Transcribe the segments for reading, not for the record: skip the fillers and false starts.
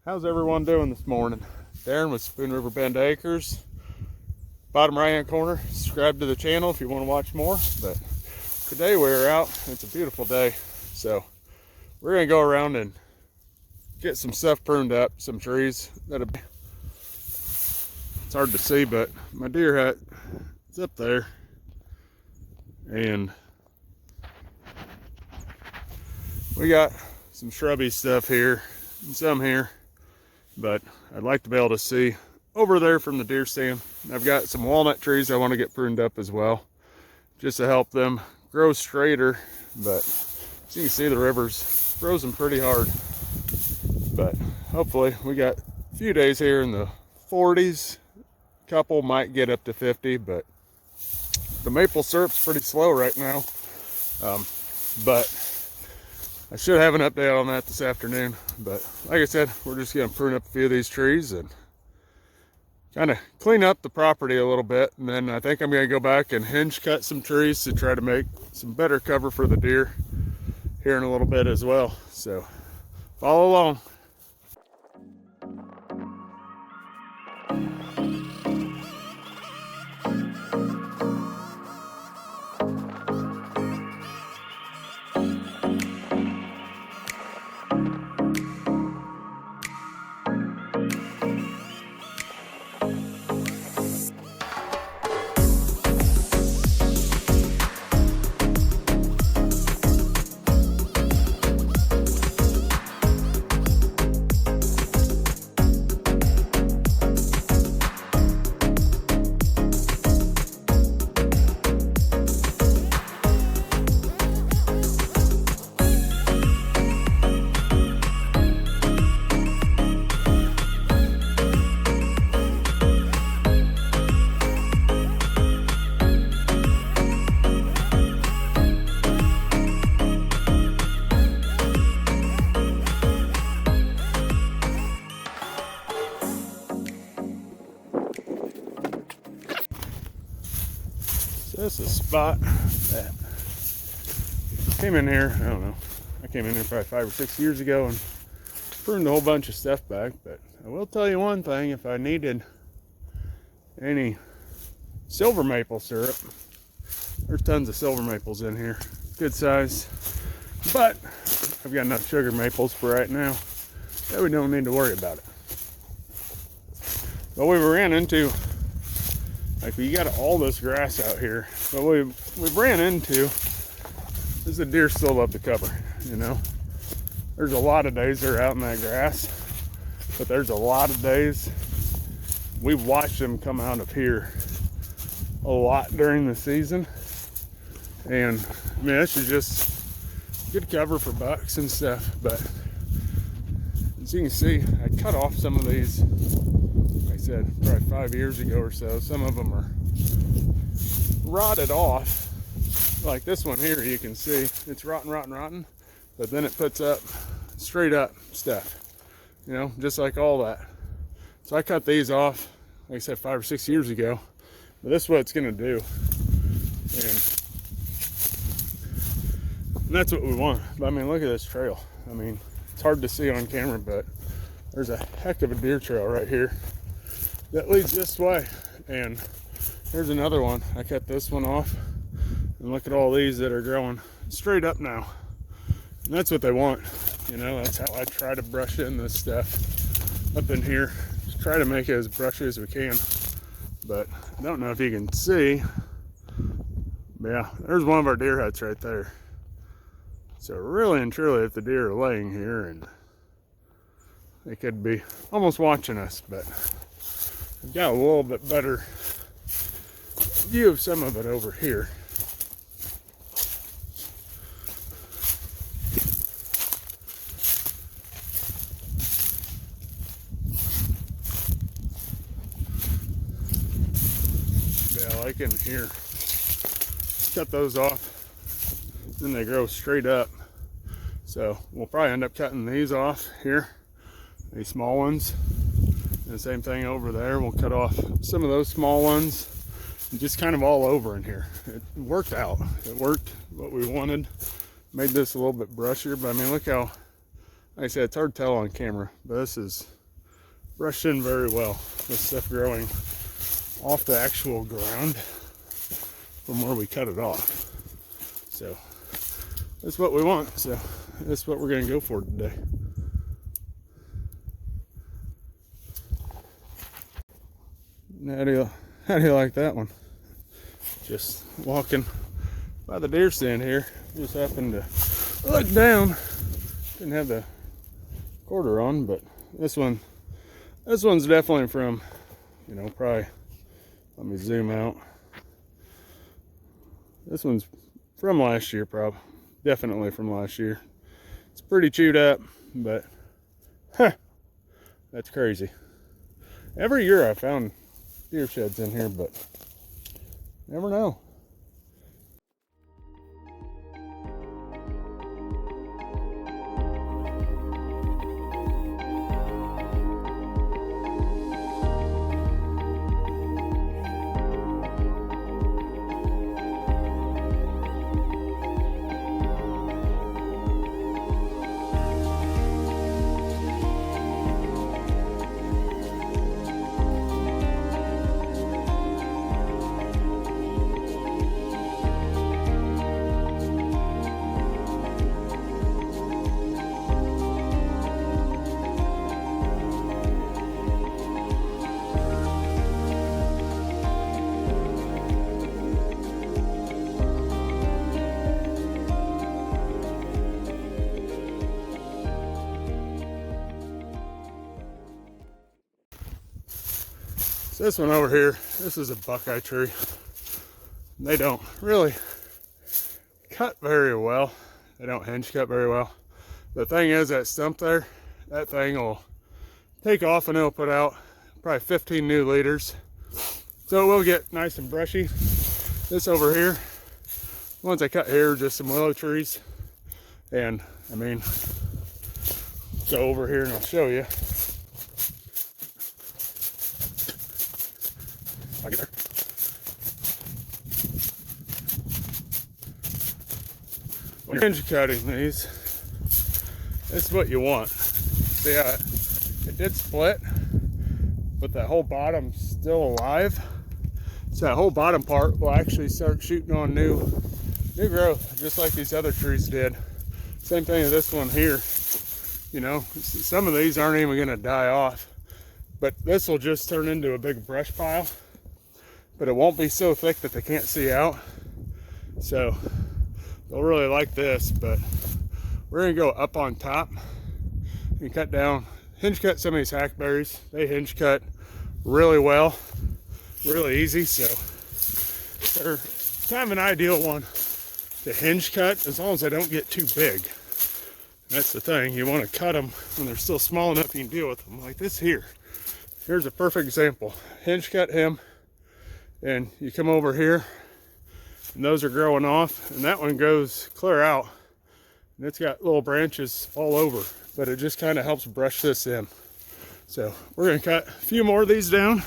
How's everyone doing this morning? Darren with Spoon River Bend Acres. Bottom right hand corner, subscribe to the channel if you want to watch more. But today we're out, it's a beautiful day. So we're gonna go around and get some stuff pruned up, some trees. It's hard to see, but my deer hut is up there. And we got some shrubby stuff here and some here. But I'd like to be able to see over there from the deer stand. I've got some walnut trees I want to get pruned up as well, just to help them grow straighter. But as you can see, the river's frozen pretty hard. But hopefully we got a few days here in the 40s. A couple might get up to 50, but the maple syrup's pretty slow right now. But I should have an update on that this afternoon. But like I said, we're just going to prune up a few of these trees and kind of clean up the property a little bit. And then I think I'm going to go back and hinge cut some trees to try to make some better cover for the deer here in a little bit as well. So follow along. This is a spot that came in here, I don't know, I came in here probably 5 or 6 years ago and pruned a whole bunch of stuff back. But I will tell you one thing, if I needed any silver maple syrup, there's tons of silver maples in here, good size. But I've got enough sugar maples for right now that we don't need to worry about it. But we ran into, like, we got all this grass out here, but we ran into is the deer still love to cover, you know. There's a lot of days they're out in that grass, but there's a lot of days we've watched them come out of here a lot during the season. And I mean, this is just good cover for bucks and stuff. But as you can see, I cut off some of these, like I said, probably 5 years ago or so. Some of them are rotted off. Like this one here, you can see it's rotten, but then it puts up straight up stuff, you know, just like all that. So I cut these off, like I said, 5 or 6 years ago, but this is what it's gonna do. And that's what we want. But I mean, look at this trail. I mean, it's hard to see on camera, but there's a heck of a deer trail right here that leads this way. And there's another one. I cut this one off. And look at all these that are growing straight up now. And that's what they want. You know, that's how I try to brush in this stuff up in here. Just try to make it as brushy as we can. But I don't know if you can see. But yeah, there's one of our deer huts right there. So really and truly, if the deer are laying here, and they could be almost watching us, but I've got a little bit better view of some of it over here. Like in here, cut those off, then they grow straight up. So we'll probably end up cutting these off here, these small ones, and the same thing over there. We'll cut off some of those small ones, and just kind of all over in here. It worked out. It worked what we wanted. Made this a little bit brushier, but I mean, look how Like I said, it's hard to tell on camera, but this is brushed in very well. This stuff growing off the actual ground from where we cut it off. So that's what we want. So that's what we're going to go for today. How do you like that one? Just walking by the deer stand here. Just happened to look down. Didn't have the quarter on, but this one's definitely from, you know, probably, let me zoom out. This one's from last year, probably. Definitely from last year. It's pretty chewed up, but that's crazy. Every year I found deer sheds in here, but never know. So this one over here, this is a buckeye tree. They don't really cut very well. They don't hinge cut very well. The thing is, that stump there, that thing will take off and it'll put out probably 15 new leaders. So it will get nice and brushy. This over here, the ones I cut here are just some willow trees. And I mean, go over here and I'll show you. I'll get there. When you're hinge cutting these, this is what you want. See how it did split, but that whole bottom's still alive. So that whole bottom part will actually start shooting on new growth, just like these other trees did. Same thing with this one here. You know, some of these aren't even gonna die off, but this will just turn into a big brush pile. But it won't be so thick that they can't see out. So they'll really like this, but we're gonna go up on top and cut down, hinge cut some of these hackberries. They hinge cut really well, really easy. So they're kind of an ideal one to hinge cut, as long as they don't get too big. That's the thing, you want to cut them when they're still small enough you can deal with them. Like this here. Here's a perfect example. Hinge cut him. And you come over here, and those are growing off, and that one goes clear out, and it's got little branches all over, but it just kind of helps brush this in. So we're going to cut a few more of these down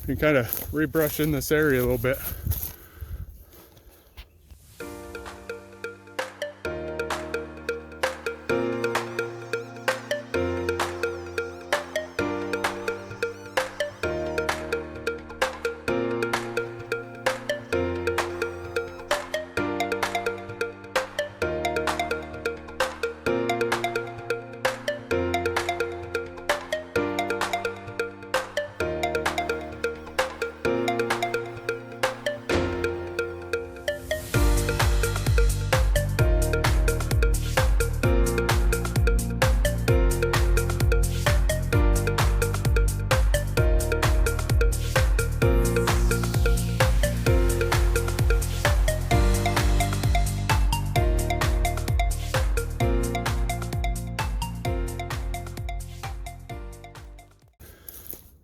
and kind of rebrush in this area a little bit.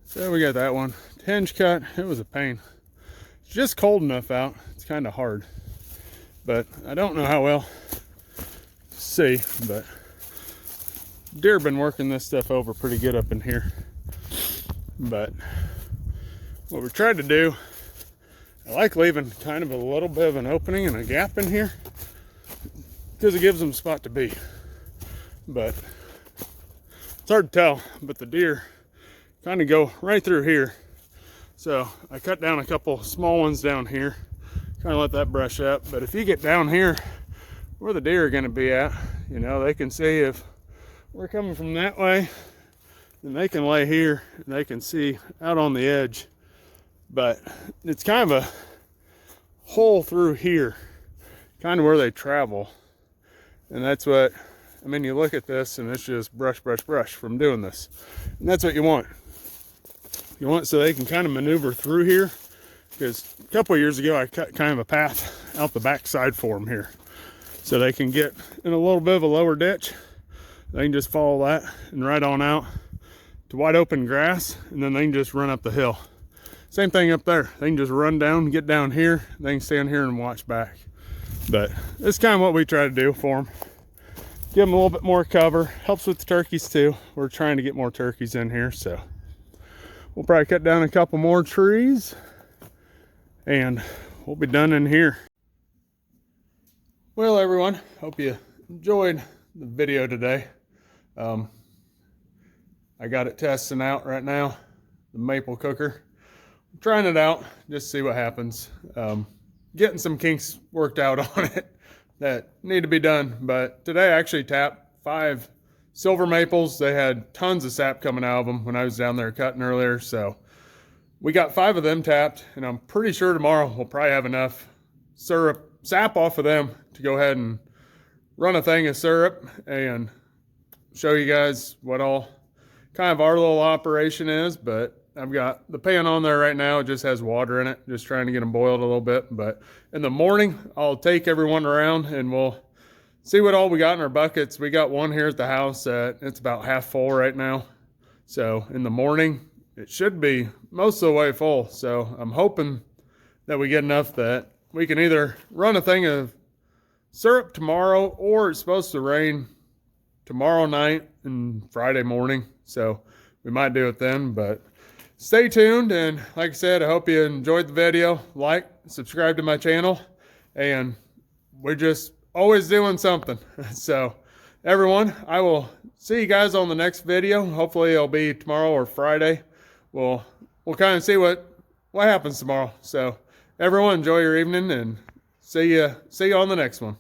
So we got that one. Hinge cut, it was a pain. It's just cold enough out. It's kind of hard. But I don't know how well to see, but deer been working this stuff over pretty good up in here. But what we tried to do, I like leaving kind of a little bit of an opening and a gap in here because it gives them a spot to be. But It's hard to tell, but the deer kind of go right through here. So I cut down a couple small ones down here, kind of let that brush up. But if you get down here where the deer are going to be at, you know, they can see if we're coming from that way, then they can lay here and they can see out on the edge. But it's kind of a hole through here, kind of where they travel. And that's what, I mean, you look at this and it's just brush, brush, brush from doing this. And that's what you want. You want so they can kind of maneuver through here, because a couple of years ago I cut kind of a path out the backside for them here. So they can get in a little bit of a lower ditch. They can just follow that and right on out to wide open grass, and then they can just run up the hill. Same thing up there. They can just run down, get down here, they can stand here and watch back. But it's kind of what we try to do for them. Give them a little bit more cover. Helps with the turkeys too. We're trying to get more turkeys in here, so we'll probably cut down a couple more trees and we'll be done in here. Well, everyone, hope you enjoyed the video today. I got it testing out right now, the maple cooker. I'm trying it out, just see what happens. Getting some kinks worked out on it that need to be done. But today I actually tapped 5 silver maples. They had tons of sap coming out of them when I was down there cutting earlier. So we got 5 of them tapped, and I'm pretty sure tomorrow we'll probably have enough sap off of them to go ahead and run a thing of syrup and show you guys what all kind of our little operation is. But I've got the pan on there right now. It just has water in it, just trying to get them boiled a little bit. But in the morning, I'll take everyone around and we'll see what all we got in our buckets. We got one here at the house that it's about half full right now. So in the morning, it should be most of the way full. So I'm hoping that we get enough that we can either run a thing of syrup tomorrow, or it's supposed to rain tomorrow night and Friday morning. So we might do it then, but stay tuned. And like I said, I hope you enjoyed the video. Like, subscribe to my channel, and we're just always doing something. So everyone, I will see you guys on the next video. Hopefully it'll be tomorrow or Friday. We'll kind of see what happens tomorrow. So everyone, enjoy your evening, and see you on the next one.